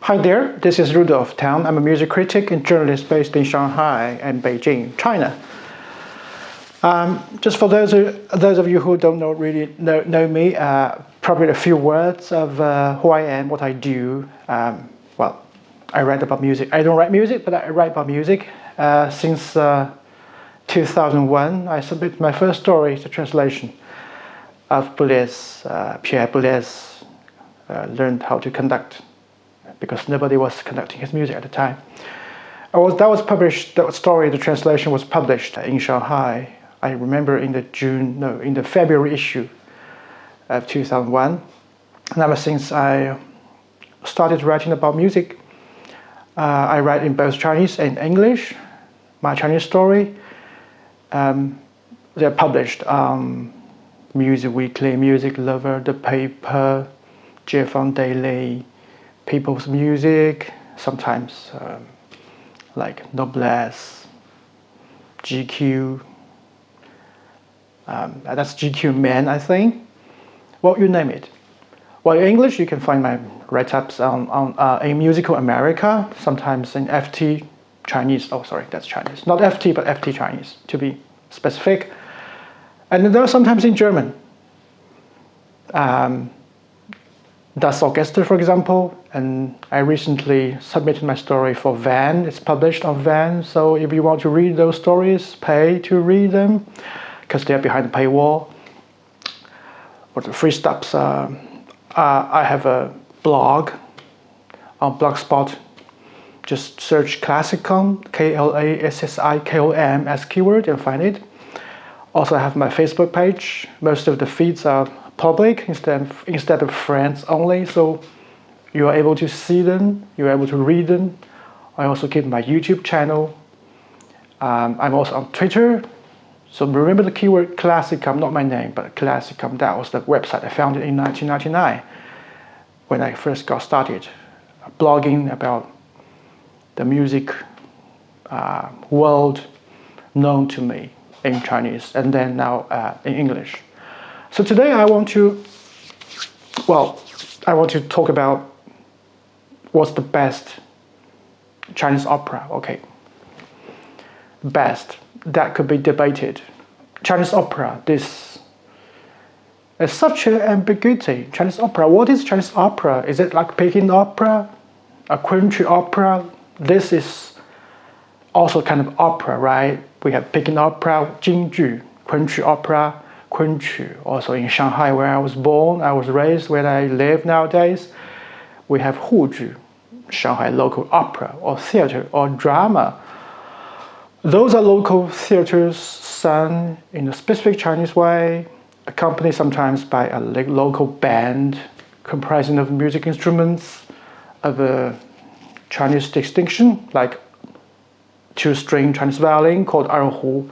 Hi there, this is Rudolph Town. I'm a music critic and journalist based in Shanghai and Beijing, China. Just for those of you who don't really know me, probably a few words of who I am, what I do. Well, I write about music. I don't write music, but I write about music. Since 2001, I submitted my first story, the translation of Boulez, Pierre Boulez, learned how to conduct, because nobody was conducting his music at the time. That story, the translation was published in Shanghai. I remember in the February issue of 2001. And ever since I started writing about music, I write in both Chinese and English. My Chinese story, they're published on Music Weekly, Music Lover, The Paper, Jiefang Daily, People's Music, sometimes like Noblesse, GQ, that's GQ Men, I think. Well, you name it. Well, in English, you can find my write-ups in Musical America, sometimes in FT Chinese. Oh, sorry, that's Chinese. Not FT, but FT Chinese, to be specific. And then there are sometimes in German. Das Orchester, for example, and I recently submitted my story for Van. It's published on Van, so if you want to read those stories, pay to read them, because they're behind the paywall. Or the free stuffs, I have a blog on Blogspot. Just search Classicom, Klassikom as keyword, and find it. Also, I have my Facebook page. Most of the feeds are public instead of friends only, so you are able to see them, you're able to read them. I also keep my YouTube channel. I'm also on Twitter. So remember the keyword Classicom, not my name, but Classicom. That was the website. I founded in 1999 when I first got started blogging about the music world known to me in Chinese, and then now in English. So today I want to talk about what's the best Chinese opera. Okay, best, that could be debated. Chinese opera, this is such an ambiguity. Chinese opera, what is Chinese opera? Is it like Peking opera, a country opera? This is also kind of opera, right? We have Peking opera, Jingju, country opera, Kunqu. Also in Shanghai, where I was born, I was raised, where I live nowadays, we have Huju, Shanghai local opera or theater or drama. Those are local theaters sung in a specific Chinese way, accompanied sometimes by a local band comprising of music instruments of a Chinese distinction, like two-string Chinese violin called erhu,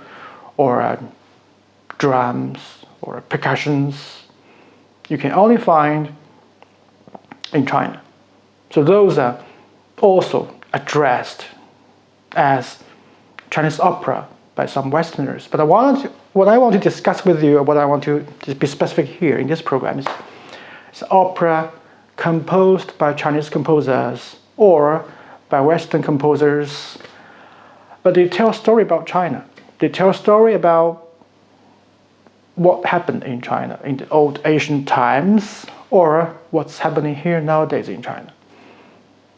or drums or percussions. You can only find in China. So those are also addressed as Chinese opera by some Westerners. But what I want to discuss with you, what I want to be specific here in this program is opera composed by Chinese composers or by Western composers, but they tell a story about China. They tell a story about what happened in China in the old ancient times, or what's happening here nowadays in China.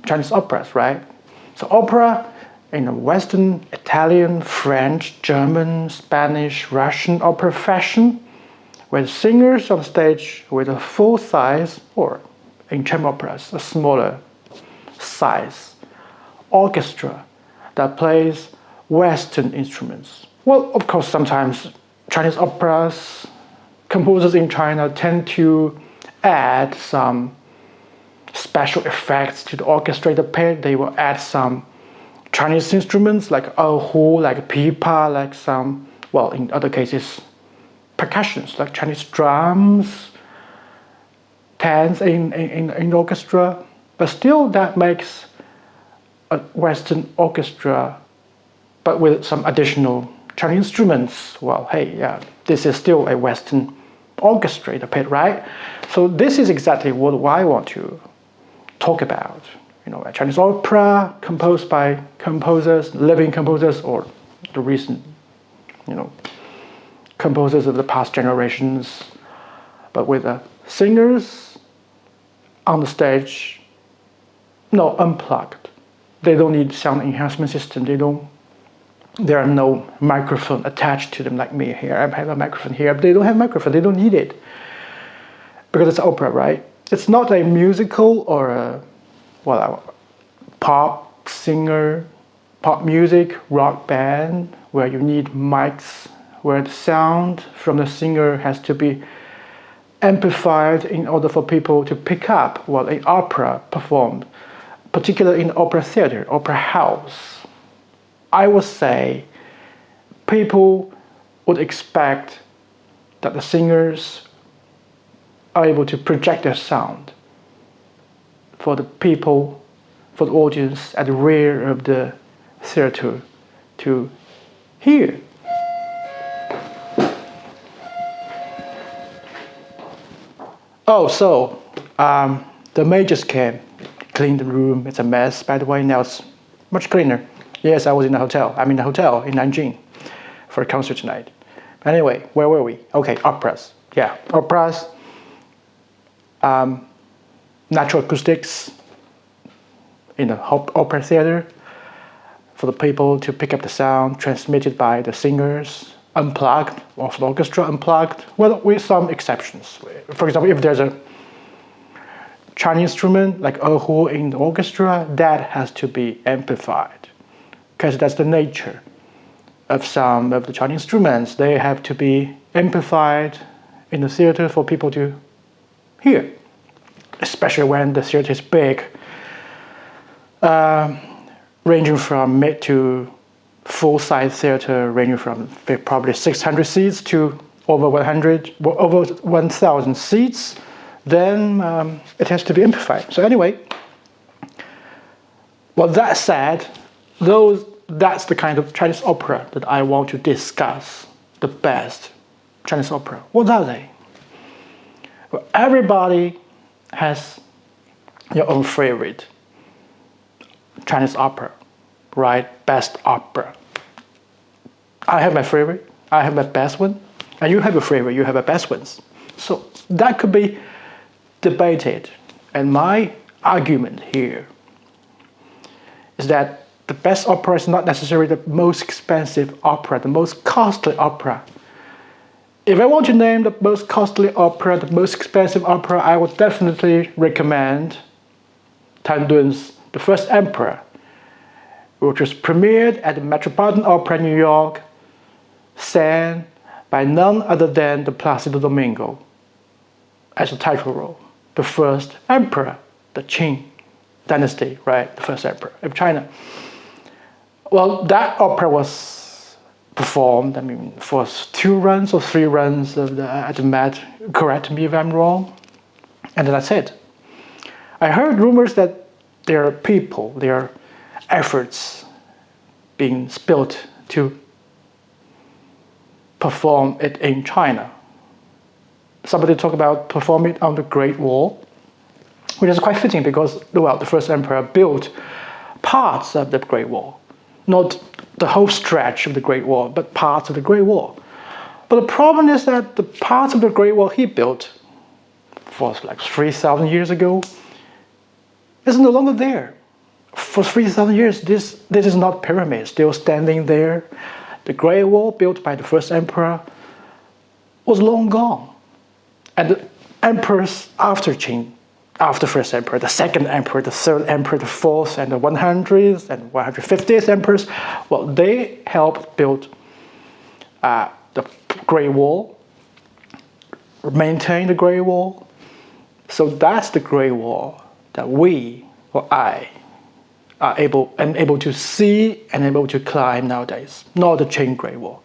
Chinese operas, right? So opera in a Western, Italian, French, German, Spanish, Russian opera fashion, with singers on stage with a full size, or in chamber operas, a smaller size orchestra that plays Western instruments. Well, of course, sometimes Chinese operas, composers in China tend to add some special effects to the orchestrated bit. They will add some Chinese instruments like erhu, like pipa, like some, well, in other cases, percussions like Chinese drums, tans in orchestra. But still, that makes a Western orchestra, but with some additional Chinese instruments. Well, hey, yeah, this is still a Western orchestrated bit, right? So this is exactly what I want to talk about a Chinese opera composed by composers, living composers, or the recent, composers of the past generations, but with singers on the stage, unplugged. They don't need sound enhancement system. There are no microphone attached to them like me here. I have a microphone here. But they don't have microphone. They don't need it because it's opera, right? It's not a musical or a pop singer, pop music, rock band where you need mics, where the sound from the singer has to be amplified in order for people to pick up what an opera performed, particularly in opera theater, opera house. I would say people would expect that the singers are able to project their sound for the people, for the audience at the rear of the theater to hear. The maid just came, cleaned the room. It's a mess, by the way. Now it's much cleaner. Yes, I was in a hotel. I'm in a hotel in Nanjing for a concert tonight. Anyway, where were we? Okay, operas. Yeah, operas, natural acoustics in the opera theater for the people to pick up the sound transmitted by the singers, unplugged, or the orchestra unplugged, well, with some exceptions. For example, if there's a Chinese instrument like erhu in the orchestra, that has to be amplified because that's the nature of some of the Chinese instruments. They have to be amplified in the theater for people to hear, especially when the theater is big, ranging from mid to full-size theater, ranging from probably 600 seats to over 1,000 seats. Then it has to be amplified. So anyway, that said, that's the kind of Chinese opera that I want to discuss, the best Chinese opera. What are they? Well, everybody has your own favorite Chinese opera, right? Best opera. I have my favorite, I have my best one, and you have your favorite, you have your best ones. So that could be debated. And my argument here is that the best opera is not necessarily the most expensive opera, the most costly opera. If I want to name the most costly opera, the most expensive opera, I would definitely recommend Tan Dun's The First Emperor, which was premiered at the Metropolitan Opera in New York, sang by none other than the Placido Domingo as a title role. The first emperor, the Qing dynasty, right? The first emperor of China. Well, that opera was performed, for 2 runs or 3 runs at the Met. Correct me if I'm wrong. And that's it. I heard rumors that there are efforts being spilled to perform it in China. Somebody talked about performing it on the Great Wall, which is quite fitting because, the first emperor built parts of the Great Wall. Not the whole stretch of the Great Wall, but parts of the Great Wall. But the problem is that the parts of the Great Wall he built for like 3,000 years ago is no longer there. For 3,000 years, this is not pyramid, still standing there. The Great Wall built by the first emperor was long gone. And the emperors after Qing, after first emperor, the second emperor, the third emperor, the fourth, and the 100th and 150th emperors, they helped build the Great Wall, maintain the Great Wall. So that's the Great Wall that I am able to see and able to climb nowadays. Not the Qing Great Wall,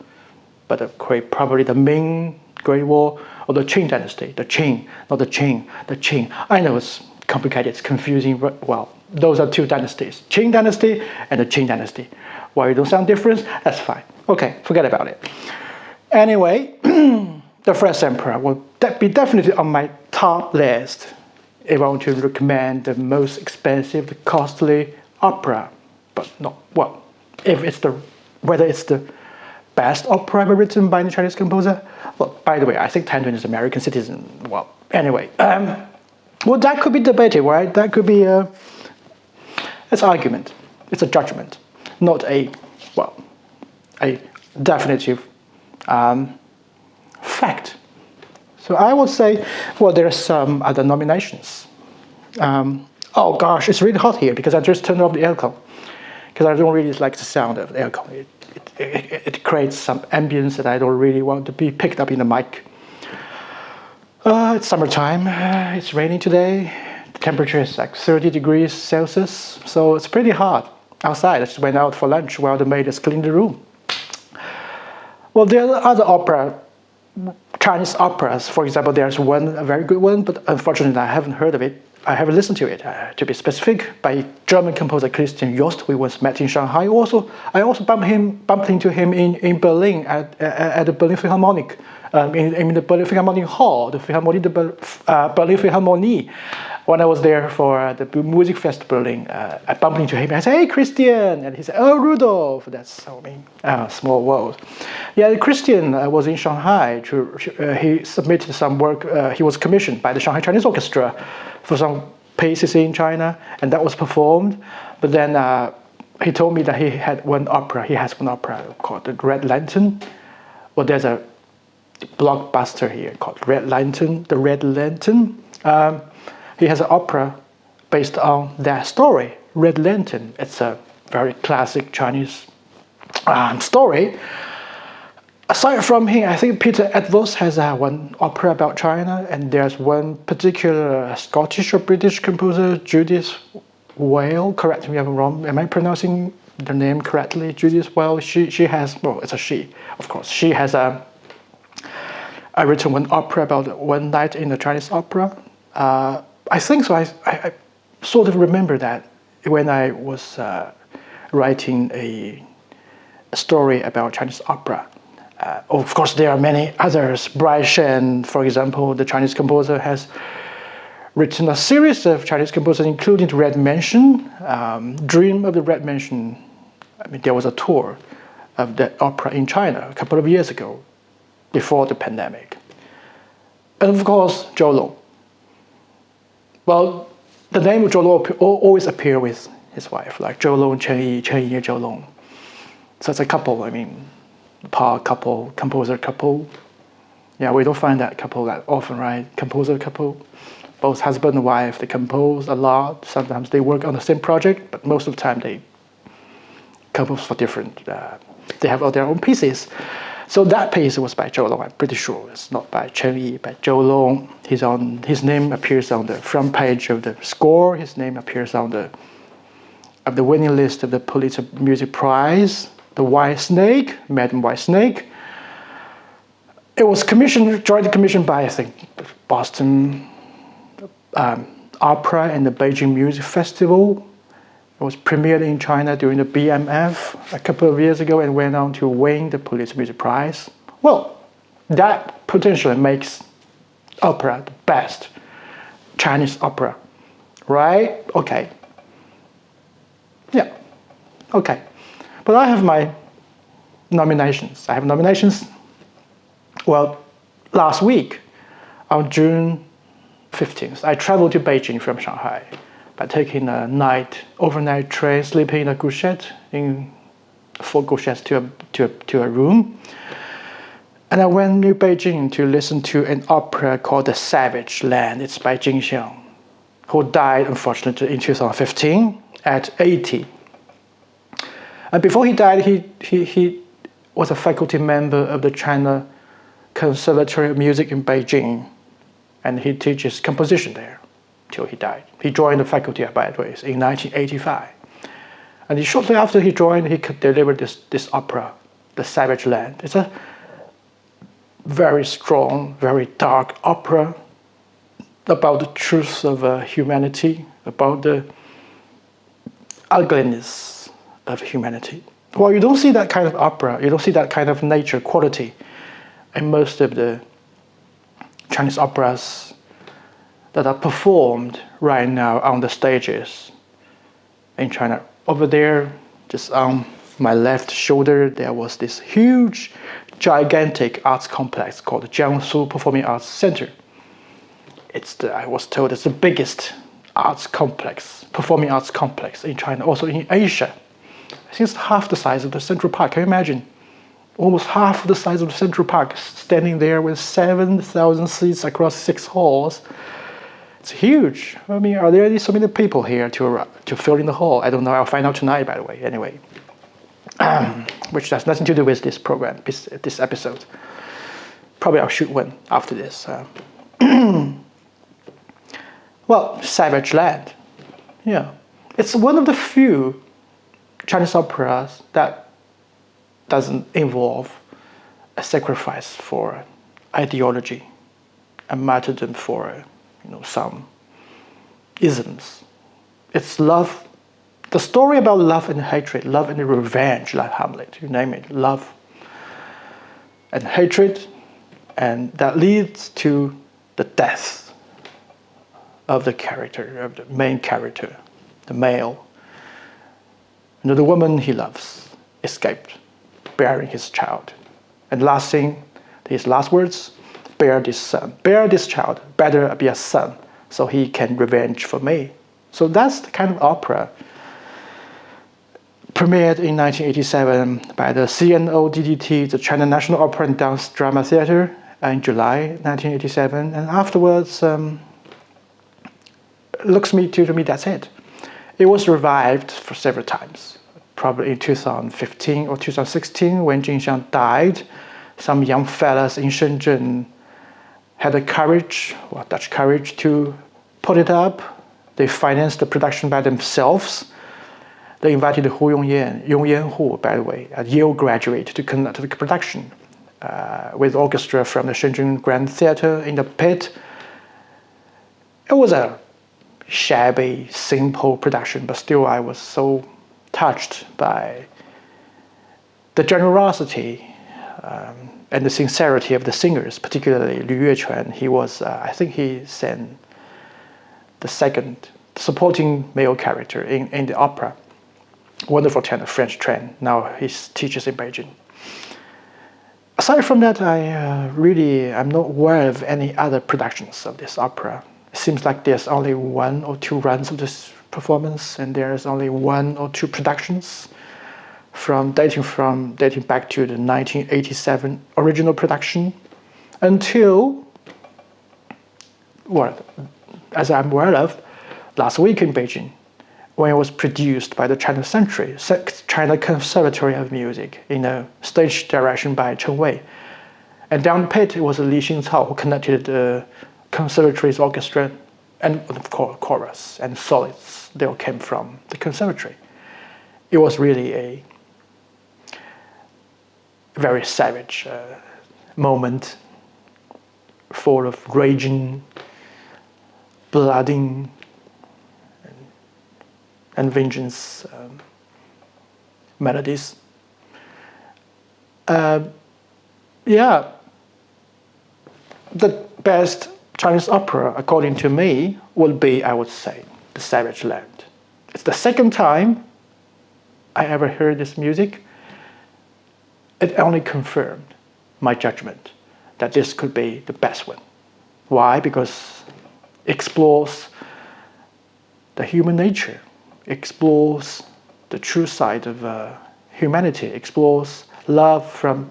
but probably the Ming Great Wall or the Qing dynasty. The Qing, not the Qing, the Qing. I know it's complicated, it's confusing. Those are 2 dynasties, Qing dynasty and the Qing dynasty. Why you don't sound different? That's fine. Okay, forget about it. Anyway, the first emperor will be definitely on my top list if I want to recommend the most expensive, the costly opera, but not, well, whether it's the best opera ever written by the Chinese composer. Well, by the way, I think Tan Dun is American citizen. Well, anyway, well, that could be debated, right? That could be it's argument. It's a judgment, not a definitive fact. So I would say, well, there are some other nominations. Oh gosh, it's really hot here because I just turned off the aircon because I don't really like the sound of the aircon. It creates some ambience that I don't really want to be picked up in the mic. It's summertime. It's raining today. The temperature is like 30 degrees Celsius, so it's pretty hot outside. I just went out for lunch while the maid is cleaning the room. Well, there are other Chinese operas. For example, there's one, a very good one, but unfortunately I haven't heard of it. I haven't listened to it, to be specific, by German composer Christian Jost. We once met in Shanghai. I also bumped into him in Berlin at the Berlin Philharmonic, in the Berlin Philharmonic Hall, the Berlin Philharmonie. When I was there for the music festival Berlin, I bumped into him. I said, "Hey, Christian," and he said, "Oh, Rudolph." That's small world. Yeah, Christian was in Shanghai. He submitted some work. He was commissioned by the Shanghai Chinese Orchestra for some pieces in China, and that was performed. But then he told me that he has one opera called The Red Lantern. Well, there's a blockbuster here called Red Lantern, The Red Lantern. He has an opera based on that story, Red Lantern. It's a very classic Chinese story. Aside from him, I think Peter Edwards has one opera about China, and there's one particular Scottish or British composer, Judith Whale. Correct me if I'm wrong. Am I pronouncing the name correctly? Judith Whale. She has, well, it's a she, of course. She has written one opera about one night in the Chinese opera. I think so. I sort of remember that when I was writing a story about Chinese opera. Of course, there are many others. Bai Shen, for example, the Chinese composer, has written a series of Chinese composers, including the Red Mansion, Dream of the Red Mansion. I mean, there was a tour of that opera in China a couple of years ago, before the pandemic. And of course, Zhou Long. Well, the name of Zhou Long always appear with his wife, like Zhou Long, Chen Yi, Zhou Long. So it's a couple, I mean, power couple, composer couple. Yeah, we don't find that couple that often, right? Composer couple, both husband and wife, they compose a lot. Sometimes they work on the same project, but most of the time they compose for different, they have all their own pieces. So that piece was by Zhou Long, I'm pretty sure. It's not by Chen Yi, by Zhou Long. His name appears on the front page of the score. His name appears on the winning list of the Pulitzer Music Prize. The White Snake, Madam White Snake. It was jointly commissioned by, I think, Boston Opera and the Beijing Music Festival. It was premiered in China during the BMF a couple of years ago and went on to win the Pulitzer Music Prize. Well, that potentially makes opera the best Chinese opera, right? Okay. Yeah, okay. But I have my nominations. I have nominations. Well, last week, on June 15th, I traveled to Beijing from Shanghai by taking a overnight train, sleeping in a gouchette, in 4 gouchettes to a room. And I went to Beijing to listen to an opera called The Savage Land. It's by Jing Xiang, who died, unfortunately, in 2015 at 80. And before he died, he was a faculty member of the China Conservatory of Music in Beijing, and he teaches composition there till he died. He joined the faculty, by the way, in 1985. And shortly after he joined, he could deliver this opera, The Savage Land. It's a very strong, very dark opera about the truth of humanity, about the ugliness of humanity. Well, you don't see that kind of opera, you don't see that kind of nature quality in most of the Chinese operas that are performed right now on the stages in China. Over there, just on my left shoulder, there was this huge, gigantic arts complex called the Jiangsu Performing Arts Center. I was told it's the biggest performing arts complex in China, also in Asia. I think it's half the size of the Central Park. Can you imagine? Almost half the size of the Central Park, standing there with 7,000 seats across 6 halls. It's huge. I mean, are there so many people here to fill in the hall? I don't know. I'll find out tonight, by the way. Anyway, which has nothing to do with this program, this episode. Probably I'll shoot one after this. Well, Savage Land. Yeah, it's one of the few Chinese operas that doesn't involve a sacrifice for ideology, a martyrdom for some isms. It's love, the story about love and hatred, love and revenge, like Hamlet, you name it, love and hatred, and that leads to the death of the character, of the main character, the male. The woman he loves escaped, bearing his child. And last thing, his last words, bear this son, bear this child, better be a son, so he can revenge for me. So that's the kind of opera premiered in 1987 by the CNO-DDT, the China National Opera and Dance Drama Theatre, in July 1987. And afterwards, to me, that's it. It was revived for several times. Probably in 2015 or 2016, when Jin Xiang died, some young fellas in Shenzhen had the Dutch courage, to put it up. They financed the production by themselves. They invited Hu Yongyan, by the way, a Yale graduate, to conduct the production with orchestra from the Shenzhen Grand Theatre in the pit. It was a shabby, simple production, but still I was so touched by the generosity and the sincerity of the singers, particularly Liu Yuequan. He was, I think he sang the second supporting male character in the opera. Wonderful tenor, French trained. Now he teaches in Beijing. Aside from that, I'm not aware of any other productions of this opera. It seems like there's only 1 or 2 runs of this performance, and there's only 1 or 2 productions dating back to the 1987 original production until, well, as I'm aware of, last week in Beijing, when it was produced by the China Conservatory of Music in a stage direction by Chen Wei. And down the pit, it was Li Xingcao who conducted the conservatory's orchestra, and of course chorus and solists. They all came from the conservatory. It was really a very savage moment, full of raging, blooding, and vengeance melodies. Yeah, the best Chinese opera, according to me, would be, I would say, The Savage Land. It's the second time I ever heard this music. It only confirmed my judgment that this could be the best one. Why? Because it explores the human nature, explores the true side of humanity, explores love from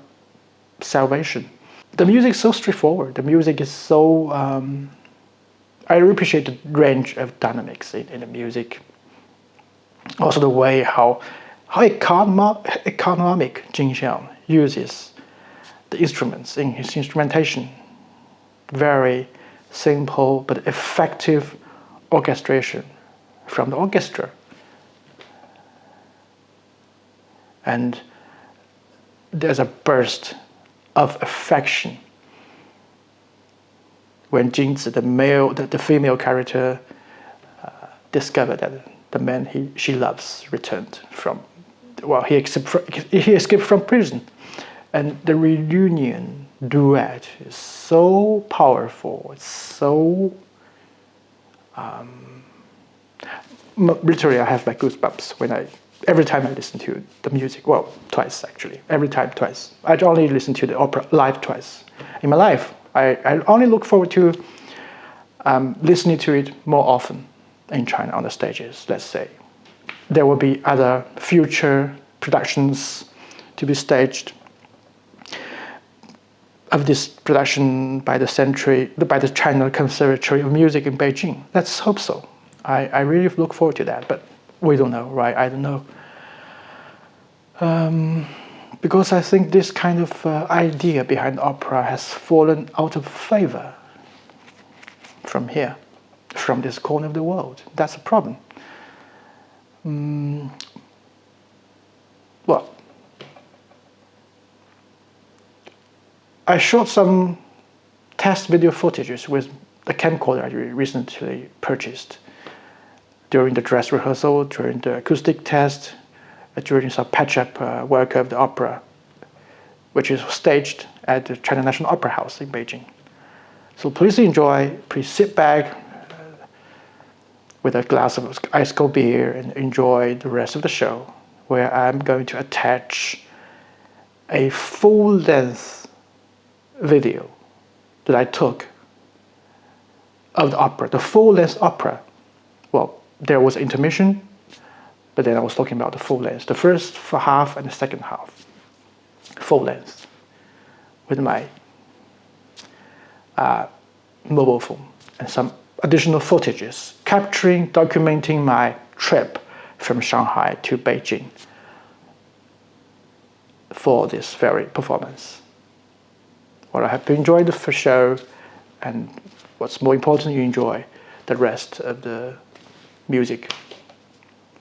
salvation. The music is so straightforward. The music is so... I appreciate the range of dynamics in the music. Also the way how economic Jin Xiang uses the instruments in his instrumentation. Very simple but effective orchestration from the orchestra. And there's a burst of affection when Jinzi, the female character, discovered that the man she loves returned from, he escaped from prison. And the reunion duet is so powerful, it's so Literally, I have my goosebumps every time I listen to the music. Well, twice actually. Every time, twice. I only listen to the opera live twice in my life. I only look forward to listening to it more often in China on the stages. Let's say there will be other future productions to be staged of this production by the China Conservatory of Music in Beijing. Let's hope so. I really look forward to that, but we don't know, right? I don't know. Because I think this kind of idea behind opera has fallen out of favor from here, from this corner of the world. That's a problem. Well, I shot some test video footages with the camcorder I recently purchased during the dress rehearsal, during the acoustic test, during some patch-up work of the opera, which is staged at the China National Opera House in Beijing. So please enjoy, please sit back with a glass of ice cold beer and enjoy the rest of the show, where I'm going to attach a full-length video that I took of the opera, the full-length opera. Well, there was intermission, but then I was talking about the full length, the first half and the second half, full length, with my mobile phone and some additional footages, documenting my trip from Shanghai to Beijing for this very performance. Well, I hope you enjoyed the show, and what's more important, you enjoy the rest of the music.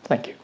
Thank you.